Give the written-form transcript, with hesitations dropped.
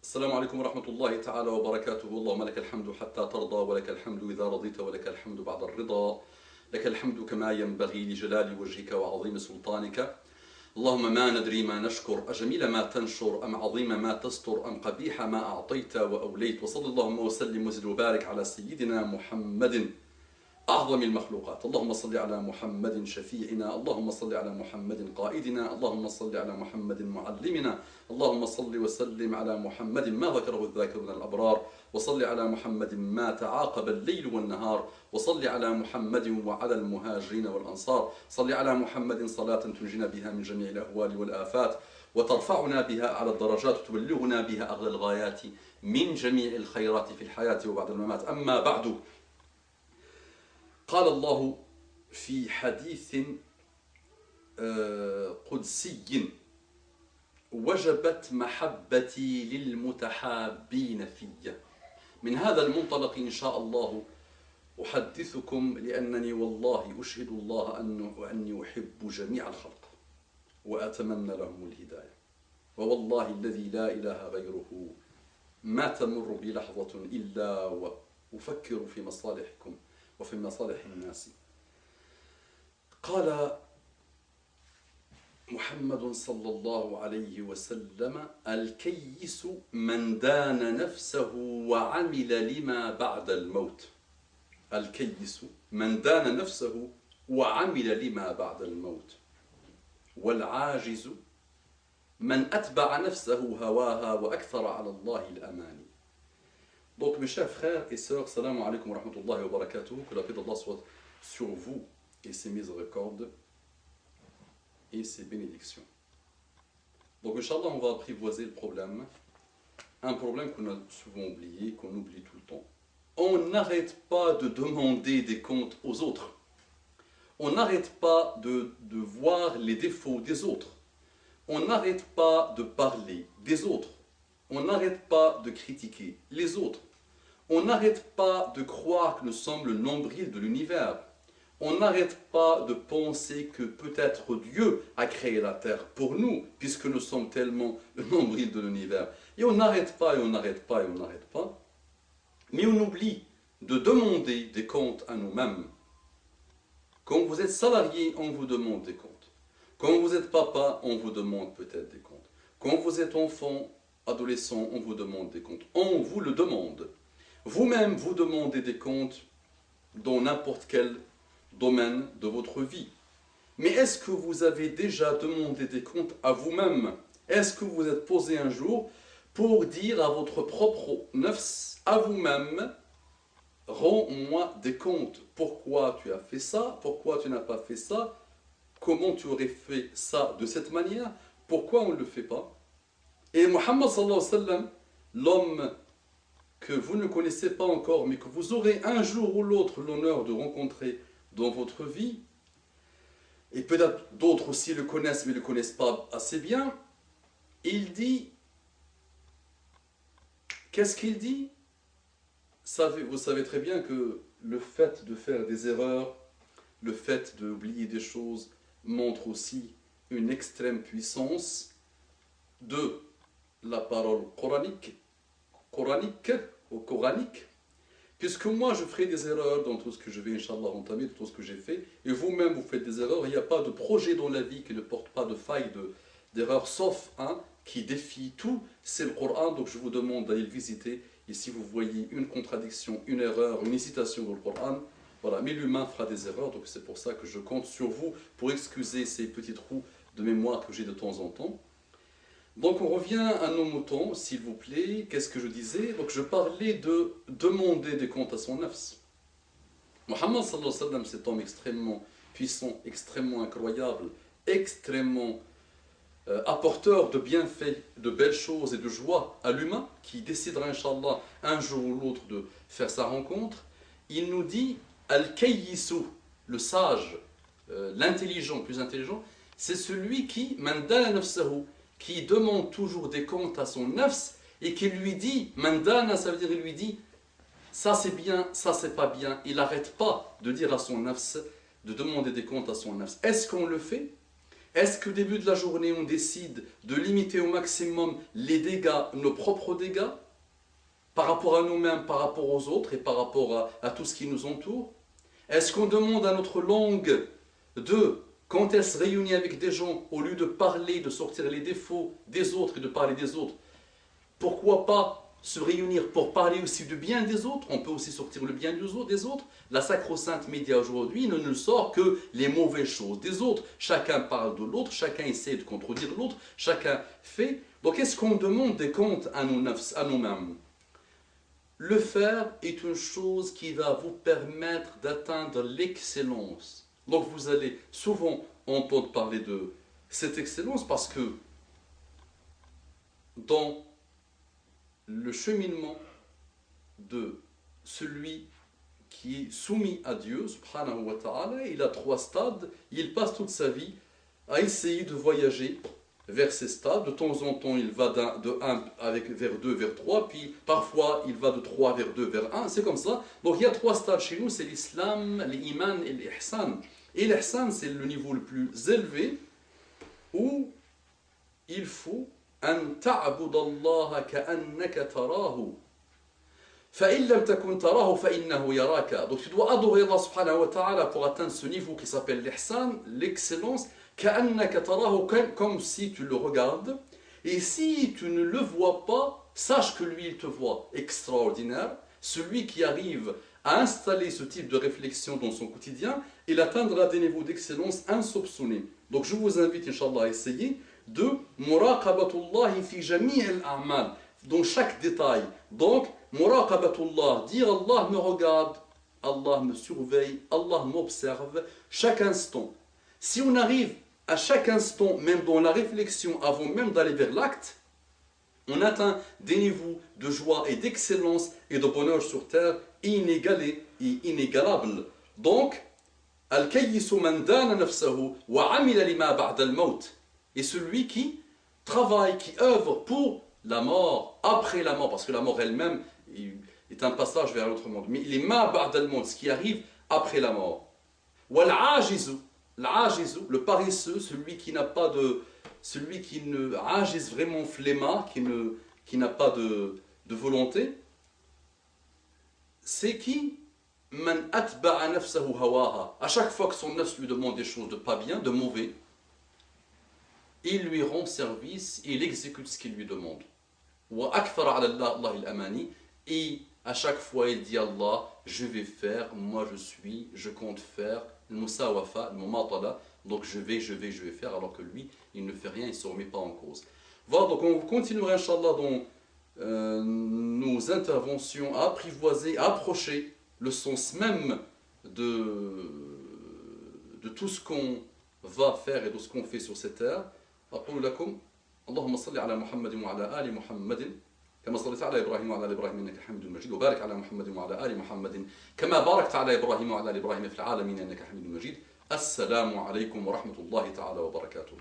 السلام عليكم ورحمة الله تعالى وبركاته. اللهم لك الحمد حتى ترضى، ولك الحمد إذا رضيت، ولك الحمد بعد الرضا. لك الحمد كما ينبغي لجلال وجهك وعظيم سلطانك. اللهم ما ندري ما نشكر، أجميل ما تنشر أم عظيم ما تستر أم قبيح ما أعطيت وأوليت. وصل اللهم وسلم وزد وبارك على سيدنا محمد أعظم المخلوقات. اللهم صل على محمد شفيعنا، اللهم صل على محمد قائدنا، اللهم صل على محمد معلمنا، اللهم صل وسلم على محمد ما ذكره الذاكرون الأبرار، وصل على محمد ما تعاقب الليل والنهار، وصل على محمد وعلى المهاجرين والأنصار. صل على محمد صلاة تنجينا بها من جميع الأهوال والآفات، وترفعنا بها على الدرجات، وتبلغنا بها أغلى الغايات من جميع الخيرات في الحياة وبعد الممات. أما بعد، قال الله في حديث قدسي: وجبت محبتي للمتحابين في. من هذا المنطلق إن شاء الله أحدثكم، لأنني والله أشهد الله أني أحب جميع الخلق وأتمنى لهم الهداية، ووالله الذي لا إله غيره ما تمر بي لحظة إلا وأفكر في مصالحكم وفي مصالح الناس. قال محمد صلى الله عليه وسلم: الكيس من دان نفسه وعمل لما بعد الموت. الكيس من دان نفسه وعمل لما بعد الموت. والعاجز من أتبع نفسه هواها وأكثر على الله الأماني. Donc mes chers frères et sœurs, salam alaikum wa rahmatullahi wa barakatuh, que la paix d'Allah soit sur vous et ses miséricordes et ses bénédictions. Donc Inch'Allah, on va apprivoiser le problème, un problème qu'on a souvent oublié, qu'on oublie tout le temps. On n'arrête pas de demander des comptes aux autres. On n'arrête pas de voir les défauts des autres. On n'arrête pas de parler des autres. On n'arrête pas de critiquer les autres. On n'arrête pas de croire que nous sommes le nombril de l'univers. On n'arrête pas de penser que peut-être Dieu a créé la terre pour nous, puisque nous sommes tellement le nombril de l'univers. Et on n'arrête pas, et on n'arrête pas, et on n'arrête pas. Mais on oublie de demander des comptes à nous-mêmes. Quand vous êtes salarié, on vous demande des comptes. Quand vous êtes papa, on vous demande peut-être des comptes. Quand vous êtes enfant, adolescent, on vous demande des comptes. On vous le demande. Vous-même, vous demandez des comptes dans n'importe quel domaine de votre vie. Mais est-ce que vous avez déjà demandé des comptes à vous-même? Est-ce que vous êtes posé un jour pour dire à votre propre nafs, à vous-même: rends-moi des comptes. Pourquoi tu as fait ça? Pourquoi tu n'as pas fait ça? Comment tu aurais fait ça de cette manière? Pourquoi on ne le fait pas? Et Muhammad sallallahu alayhi wa sallam, l'homme que vous ne connaissez pas encore, mais que vous aurez un jour ou l'autre l'honneur de rencontrer dans votre vie, et peut-être d'autres aussi le connaissent, mais ne le connaissent pas assez bien, il dit, qu'est-ce qu'il dit? Vous savez très bien que le fait de faire des erreurs, le fait d'oublier des choses, montre aussi une extrême puissance de la parole coranique, puisque moi je ferai des erreurs dans tout ce que je vais, Inch'Allah, entamer, dans tout ce que j'ai fait, et vous-même vous faites des erreurs. Il n'y a pas de projet dans la vie qui ne porte pas de faille d'erreur, sauf un qui défie tout, c'est le Coran. Donc je vous demande d'aller le visiter, et si vous voyez une contradiction, une erreur, une hésitation dans le Coran, voilà, mais l'humain fera des erreurs, donc c'est pour ça que je compte sur vous pour excuser ces petits trous de mémoire que j'ai de temps en temps. Donc on revient à nos moutons, s'il vous plaît. Qu'est-ce que je disais? Donc je parlais de demander des comptes à son nafs. Muhammad sallallahu alayhi wa sallam, cet homme extrêmement puissant, extrêmement incroyable, extrêmement apporteur de bienfaits, de belles choses et de joie à l'humain, qui décidera, Inch'Allah, un jour ou l'autre de faire sa rencontre. Il nous dit: Al-Kayyisu, le sage, l'intelligent, plus intelligent, c'est celui qui, mandana nafsahu, qui demande toujours des comptes à son nafs, et qui lui dit, mandana, ça veut dire il lui dit, ça c'est bien, ça c'est pas bien. Il n'arrête pas de dire à son nafs, de demander des comptes à son nafs. Est-ce qu'on le fait? Est-ce qu'au début de la journée, on décide de limiter au maximum les dégâts, nos propres dégâts, par rapport à nous-mêmes, par rapport aux autres et par rapport à tout ce qui nous entoure? Est-ce qu'on demande à notre langue de, quand elle se réunit avec des gens, au lieu de parler, de sortir les défauts des autres et de parler des autres, pourquoi pas se réunir pour parler aussi du bien des autres? On peut aussi sortir le bien des autres. La sacro-sainte média aujourd'hui ne sort que les mauvaises choses des autres. Chacun parle de l'autre, chacun essaie de contredire l'autre, chacun fait. Donc est-ce qu'on demande des comptes à nous-mêmes? Le faire est une chose qui va vous permettre d'atteindre l'excellence. Donc vous allez souvent entendre parler de cette excellence parce que dans le cheminement de celui qui est soumis à Dieu, subhanahu wa ta'ala, il a 3 stades. Il passe toute sa vie à essayer de voyager vers ces stades. De temps en temps, il va de 1 vers 2, vers 3, puis parfois il va de 3 vers 2, vers 1. C'est comme ça. Donc il y a 3 stades chez nous, c'est l'islam, l'iman et l'ihsan. Et l'ihsan, c'est le niveau le plus élevé où il faut أن تعبد الله كأنك تراه فإن لم تكن تراه فإنه يراك. Donc tu dois adorer Allah subhanahu wa ta'ala pour atteindre ce niveau qui s'appelle l'ihsan, l'excellence, كأنك تراه, comme si tu le regardes. Et si tu ne le vois pas, sache que lui il te voit. Extraordinaire. Celui qui arrive à installer ce type de réflexion dans son quotidien, il atteindra des niveaux d'excellence insoupçonnés. Donc je vous invite, Inch'Allah, à essayer de muraqabatullah fi jami' al-a'mal, dans chaque détail. Donc, muraqabatullah, dire Allah me regarde, Allah me surveille, Allah m'observe chaque instant. Si on arrive à chaque instant, même dans la réflexion, avant même d'aller vers l'acte, on atteint des niveaux de joie et d'excellence et de bonheur sur terre inégalés et inégalables. Donc, al-kayyisu man dana nafsahu wa amila lima ba'da al-maut. Et celui qui travaille, qui œuvre pour la mort, après la mort, parce que la mort elle-même est un passage vers l'autre monde. Mais il est ma ba'da al-maut, ce qui arrive après la mort. Wal-ajizu, le paresseux, celui qui n'a pas de... Celui qui ne ajiz vraiment flemmard, qui n'a pas de volonté, c'est qui? Man atba'a nafsahu hawaha. À chaque fois que son nafs lui demande des choses de pas bien, de mauvais, il lui rend service, il exécute ce qu'il lui demande. Et à chaque fois il dit Allah, je vais faire, moi je compte faire, donc je vais faire, alors que lui, il ne fait rien, il ne se remet pas en cause. Voilà, donc on continuera, Inch'Allah, dans nos interventions à apprivoiser, à approcher le sens même de tout ce qu'on va faire et de ce qu'on fait sur cette terre. أقول لكم اللهم صل على محمد وعلى آل محمد كما صليت على إبراهيم وعلى آل إبراهيم إنك حميد مجيد وبارك على محمد وعلى آل محمد كما باركت على إبراهيم وعلى آل إبراهيم في العالمين إنك حميد مجيد. السلام عليكم ورحمة الله تعالى وبركاته.